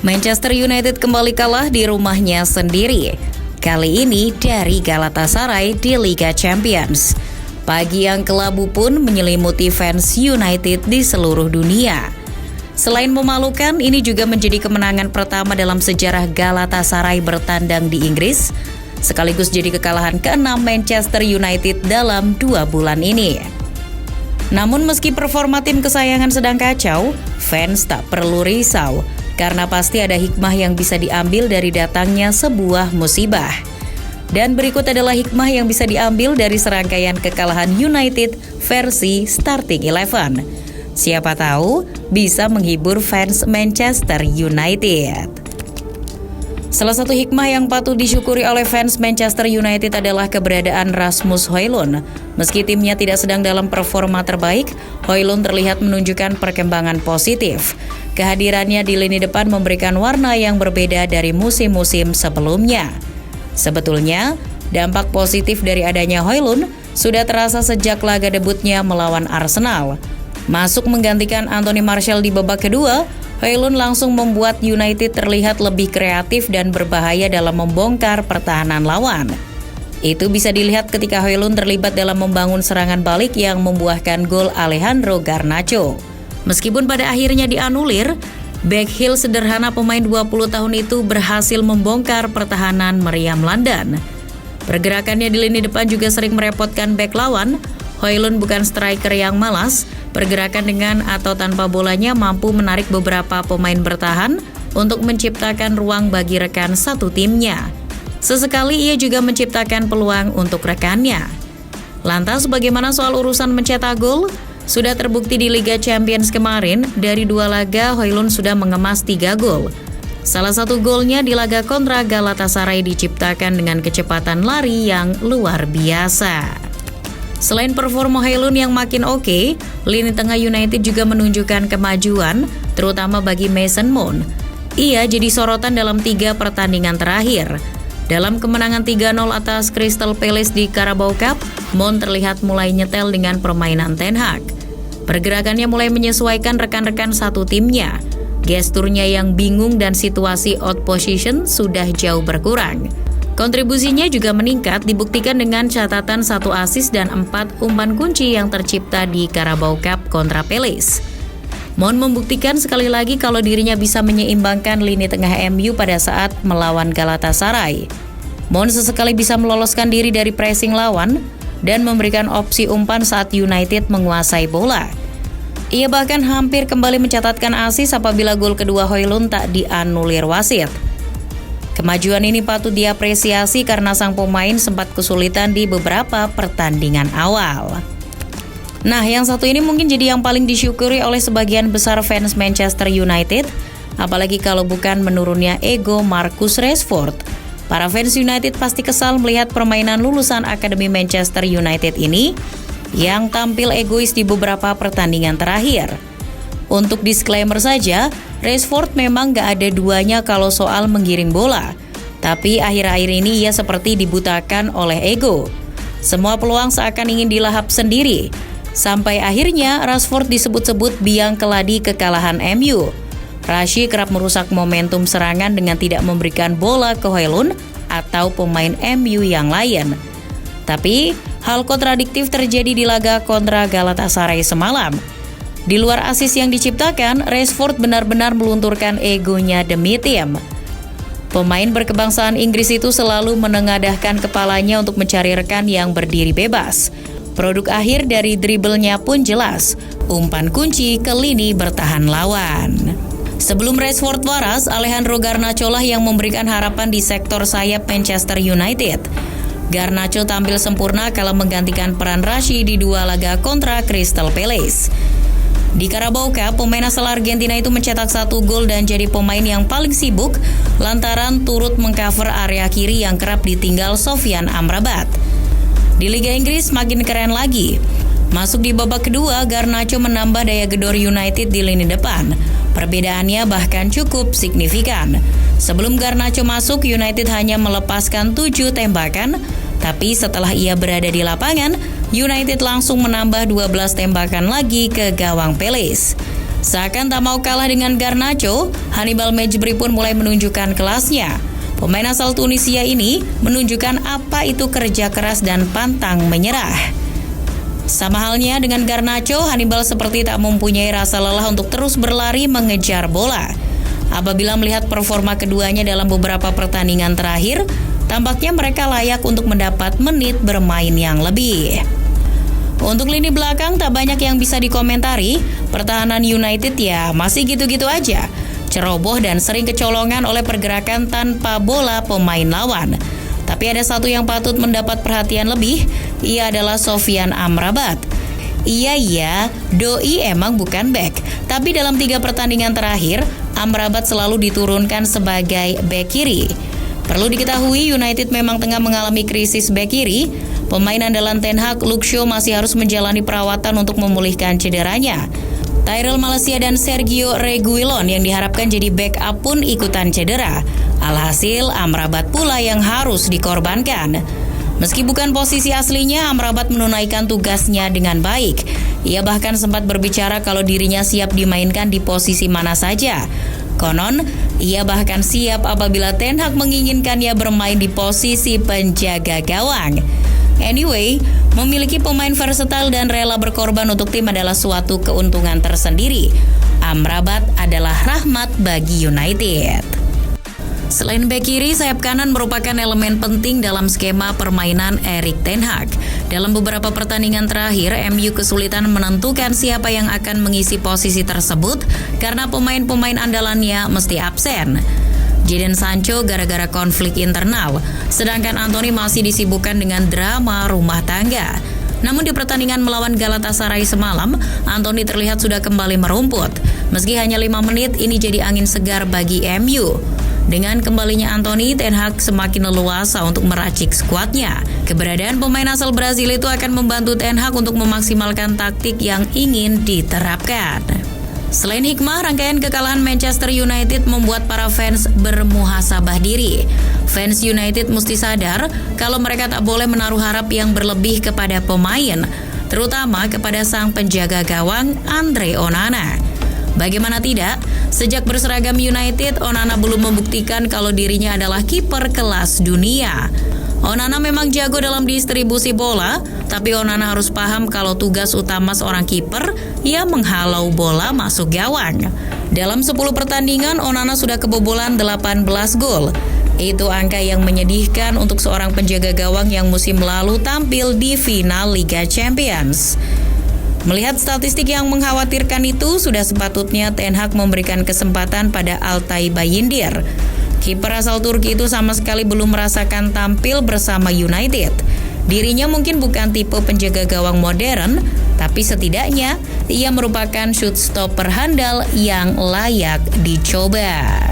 Manchester United kembali kalah di rumahnya sendiri. Kali ini dari Galatasaray di Liga Champions. Pagi yang kelabu pun menyelimuti fans United di seluruh dunia. Selain memalukan, ini juga menjadi kemenangan pertama dalam sejarah Galatasaray bertandang di Inggris, sekaligus jadi kekalahan ke-6 Manchester United dalam 2 bulan ini. Namun meski performa tim kesayangan sedang kacau, fans tak perlu risau, karena pasti ada hikmah yang bisa diambil dari datangnya sebuah musibah. Dan berikut adalah hikmah yang bisa diambil dari serangkaian kekalahan United versi Starting 11. Siapa tahu bisa menghibur fans Manchester United. Salah satu hikmah yang patut disyukuri oleh fans Manchester United adalah keberadaan Rasmus Højlund. Meski timnya tidak sedang dalam performa terbaik, Højlund terlihat menunjukkan perkembangan positif. Kehadirannya di lini depan memberikan warna yang berbeda dari musim-musim sebelumnya. Sebetulnya, dampak positif dari adanya Højlund sudah terasa sejak laga debutnya melawan Arsenal. Masuk menggantikan Anthony Martial di babak kedua, Højlund langsung membuat United terlihat lebih kreatif dan berbahaya dalam membongkar pertahanan lawan. Itu bisa dilihat ketika Højlund terlibat dalam membangun serangan balik yang membuahkan gol Alejandro Garnacho. Meskipun pada akhirnya dianulir, bek heel sederhana pemain 20 tahun itu berhasil membongkar pertahanan meriam London. Pergerakannya di lini depan juga sering merepotkan bek lawan. Højlund bukan striker yang malas, pergerakan dengan atau tanpa bolanya mampu menarik beberapa pemain bertahan untuk menciptakan ruang bagi rekan satu timnya. Sesekali ia juga menciptakan peluang untuk rekannya. Lantas bagaimana soal urusan mencetak gol? Sudah terbukti di Liga Champions kemarin, dari 2 laga Højlund sudah mengemas 3 gol. Salah satu golnya di laga kontra Galatasaray diciptakan dengan kecepatan lari yang luar biasa. Selain performa Højlund yang makin oke, lini tengah United juga menunjukkan kemajuan, terutama bagi Mason Mount. Ia jadi sorotan dalam 3 pertandingan terakhir. Dalam kemenangan 3-0 atas Crystal Palace di Carabao Cup, Mount terlihat mulai nyetel dengan permainan Ten Hag. Pergerakannya mulai menyesuaikan rekan-rekan satu timnya. Gesturnya yang bingung dan situasi out position sudah jauh berkurang. Kontribusinya juga meningkat, dibuktikan dengan catatan 1 assist dan 4 umpan kunci yang tercipta di Carabao Cup kontra Palace. Mount membuktikan sekali lagi kalau dirinya bisa menyeimbangkan lini tengah MU pada saat melawan Galatasaray. Mount sesekali bisa meloloskan diri dari pressing lawan dan memberikan opsi umpan saat United menguasai bola. Ia bahkan hampir kembali mencatatkan assist apabila gol kedua Højlund tak dianulir wasit. Kemajuan ini patut diapresiasi karena sang pemain sempat kesulitan di beberapa pertandingan awal. Nah, yang satu ini mungkin jadi yang paling disyukuri oleh sebagian besar fans Manchester United, apalagi kalau bukan menurunnya ego Marcus Rashford. Para fans United pasti kesal melihat permainan lulusan Akademi Manchester United ini yang tampil egois di beberapa pertandingan terakhir. Untuk disclaimer saja, Rashford memang gak ada duanya kalau soal menggiring bola. Tapi akhir-akhir ini ia seperti dibutakan oleh ego. Semua peluang seakan ingin dilahap sendiri. Sampai akhirnya Rashford disebut-sebut biang keladi kekalahan MU. Rashi kerap merusak momentum serangan dengan tidak memberikan bola ke Højlund atau pemain MU yang lain. Tapi hal kontradiktif terjadi di laga kontra Galatasaray semalam. Di luar assist yang diciptakan, Rashford benar-benar melunturkan egonya demi tim. Pemain berkebangsaan Inggris itu selalu menengadahkan kepalanya untuk mencari rekan yang berdiri bebas. Produk akhir dari dribblenya pun jelas, umpan kunci ke lini bertahan lawan. Sebelum Rashford waras, Alejandro Garnacho lah yang memberikan harapan di sektor sayap Manchester United. Garnacho tampil sempurna kala menggantikan peran Rashi di 2 laga kontra Crystal Palace. Di Carabao Cup, pemain asal Argentina itu mencetak 1 gol dan jadi pemain yang paling sibuk lantaran turut mengcover area kiri yang kerap ditinggal Sofyan Amrabat. Di Liga Inggris makin keren lagi. Masuk di babak kedua, Garnacho menambah daya gedor United di lini depan. Perbedaannya bahkan cukup signifikan. Sebelum Garnacho masuk, United hanya melepaskan 7 tembakan, tapi setelah ia berada di lapangan, United langsung menambah 12 tembakan lagi ke gawang Palace. Seakan tak mau kalah dengan Garnacho, Hannibal Mejbri pun mulai menunjukkan kelasnya. Pemain asal Tunisia ini menunjukkan apa itu kerja keras dan pantang menyerah. Sama halnya dengan Garnacho, Hannibal seperti tak mempunyai rasa lelah untuk terus berlari mengejar bola. Apabila melihat performa keduanya dalam beberapa pertandingan terakhir, tampaknya mereka layak untuk mendapat menit bermain yang lebih. Untuk lini belakang tak banyak yang bisa dikomentari, pertahanan United ya masih gitu-gitu aja. Ceroboh dan sering kecolongan oleh pergerakan tanpa bola pemain lawan. Tapi ada satu yang patut mendapat perhatian lebih, ia adalah Sofyan Amrabat. Iya, doi emang bukan back, tapi dalam 3 pertandingan terakhir, Amrabat selalu diturunkan sebagai back kiri. Perlu diketahui United memang tengah mengalami krisis back kiri. Pemain andalan Ten Hag, Luke Shaw masih harus menjalani perawatan untuk memulihkan cederanya. Tyrell Malacia dan Sergio Reguilon yang diharapkan jadi backup pun ikutan cedera. Alhasil, Amrabat pula yang harus dikorbankan. Meski bukan posisi aslinya, Amrabat menunaikan tugasnya dengan baik. Ia bahkan sempat berbicara kalau dirinya siap dimainkan di posisi mana saja. Konon, ia bahkan siap apabila Ten Hag menginginkannya bermain di posisi penjaga gawang. Anyway, memiliki pemain versatile dan rela berkorban untuk tim adalah suatu keuntungan tersendiri. Amrabat adalah rahmat bagi United. Selain bek kiri, sayap kanan merupakan elemen penting dalam skema permainan Erik ten Hag. Dalam beberapa pertandingan terakhir, MU kesulitan menentukan siapa yang akan mengisi posisi tersebut karena pemain-pemain andalannya mesti absen. Jadon Sancho gara-gara konflik internal, sedangkan Anthony masih disibukkan dengan drama rumah tangga. Namun di pertandingan melawan Galatasaray semalam, Anthony terlihat sudah kembali merumput. Meski hanya 5 menit, ini jadi angin segar bagi MU. Dengan kembalinya Anthony, Ten Hag semakin leluasa untuk meracik skuadnya. Keberadaan pemain asal Brazil itu akan membantu Ten Hag untuk memaksimalkan taktik yang ingin diterapkan. Selain hikmah, rangkaian kekalahan Manchester United membuat para fans bermuhasabah diri. Fans United mesti sadar kalau mereka tak boleh menaruh harap yang berlebih kepada pemain, terutama kepada sang penjaga gawang Andre Onana. Bagaimana tidak, sejak berseragam United, Onana belum membuktikan kalau dirinya adalah kiper kelas dunia. Onana memang jago dalam distribusi bola, tapi Onana harus paham kalau tugas utama seorang kiper ia menghalau bola masuk gawang. Dalam 10 pertandingan, Onana sudah kebobolan 18 gol. Itu angka yang menyedihkan untuk seorang penjaga gawang yang musim lalu tampil di final Liga Champions. Melihat statistik yang mengkhawatirkan itu, sudah sepatutnya Ten Hag memberikan kesempatan pada Altay Bayindir. Kiper asal Turki itu sama sekali belum merasakan tampil bersama United. Dirinya mungkin bukan tipe penjaga gawang modern, tapi setidaknya ia merupakan shoot stopper handal yang layak dicoba.